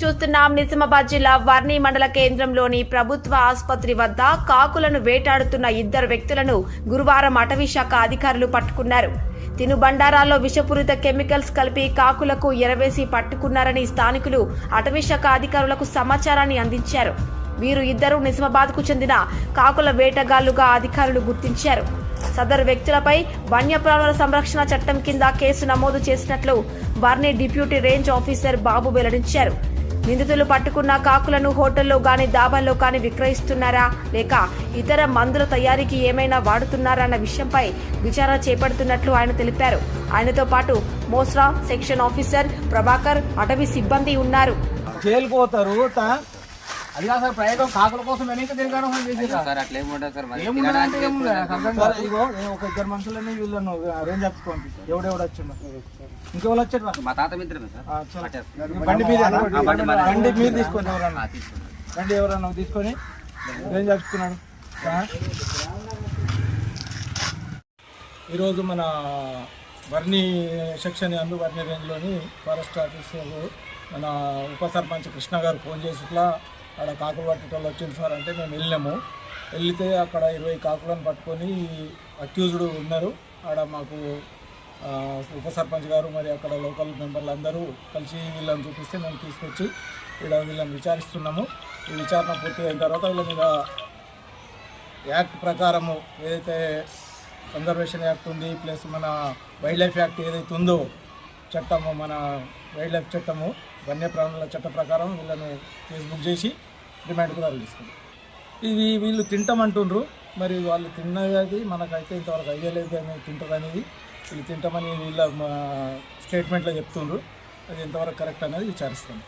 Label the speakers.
Speaker 1: చూస్తున్నాం. నిజామాబాద్ జిల్లా వర్ణి మండల కేంద్రంలోని ప్రభుత్వ ఆసుపత్రి వద్ద కాకులను వేటాడుతున్న ఇద్దరు వ్యక్తులను గురువారం అటవీ శాఖ అధికారులు పట్టుకున్నారు. తినుబండారాల్లో విషపూరిత కెమికల్స్ కలిపి కాకులకు ఎరవేసి పట్టుకున్నారని స్థానికులు అటవీ శాఖ అధికారులకు సమాచారాన్ని అందించారు. వీరు ఇద్దరు నిజామాబాద్కు చెందిన కాకుల వేటగాళ్లుగా అధికారులు గుర్తించారు. సదరు వ్యక్తులపై వన్యప్రాణుల సంరక్షణ చట్టం కింద కేసు నమోదు చేసినట్లు వర్ణి డిప్యూటీ రేంజ్ ఆఫీసర్ బాబు వెల్లడించారు. నిందితులు పట్టుకున్న కాకులను హోటల్లో గాని దాబాల్లో గాని విక్రయిస్తున్నారా లేక ఇతర మందుల తయారీకి ఏమైనా వాడుతున్నారా అన్న విషయంపై విచారణ చేపడుతున్నట్లు ఆయన తెలిపారు. ఆయనతో పాటు మోస్రా సెక్షన్ ఆఫీసర్ ప్రభాకర్, అటవీ సిబ్బంది ఉన్నారు.
Speaker 2: జైలుకు పోతారు అది కాదు సార్. ప్రయోగం కాకుల కోసం వెనక తిరగడం
Speaker 3: సార్ అట్లా ఏముండదు సార్.
Speaker 2: ఇగో నేను ఒక ఇద్దరు మనుషులని వీళ్ళను అరేంజ్ చేసుకోండి. ఎవడెవడు వచ్చిండు ఇంకెవరు వచ్చారు?
Speaker 3: మా తాత మిత్రమే సార్.
Speaker 2: బండి మీద తీసుకొని ఎవరన్నా తీసుకొని అరేంజ్ చేసుకున్నాడు. ఈరోజు మన వర్ణి సెక్షన్ అందు వర్ణి రేంజ్లోని ఫారెస్ట్ ఆఫీసర్ మన ఉప సర్పంచ్ కృష్ణ గారు ఫోన్ చేసిట్లా అక్కడ కాకులు పట్టేటోళ్ళు వచ్చింది సార్ అంటే మేము వెళ్తే అక్కడ 20 కాకులను పట్టుకొని అక్యూజ్డ్ ఉన్నారు. ఆడ మాకు ఉప సర్పంచ్ గారు మరి అక్కడ లోకల్ మెంబర్లు అందరూ కలిసి వీళ్ళని చూపిస్తే మేము తీసుకొచ్చి ఇక్కడ వీళ్ళని విచారిస్తున్నాము. ఈ విచారణ పూర్తి అయిన తర్వాత వీళ్ళ మీద యాక్ట్ ప్రకారము ఏదైతే కన్జర్వేషన్ యాక్ట్ ఉంది ప్లస్ మన వైల్డ్ లైఫ్ యాక్ట్ ఏదైతే ఉందో చట్టము, మన వైల్డ్ లైఫ్ చట్టము, వన్యప్రాణుల చట్ట ప్రకారం వీళ్ళను కేసు బుక్ చేసి రిమాండ్ కూడా తరలిస్తుంది. ఇది వీళ్ళు తింటామంటుండ్రు. మరి వాళ్ళు తిన్నది మనకైతే ఇంతవరకు ఐడియా లేదు కానీ తింటారు అనేది. వీళ్ళు తింటామని వీళ్ళ స్టేట్మెంట్లో చెప్తుండ్రు. అది ఎంతవరకు కరెక్ట్ అనేది విచారిస్తాం.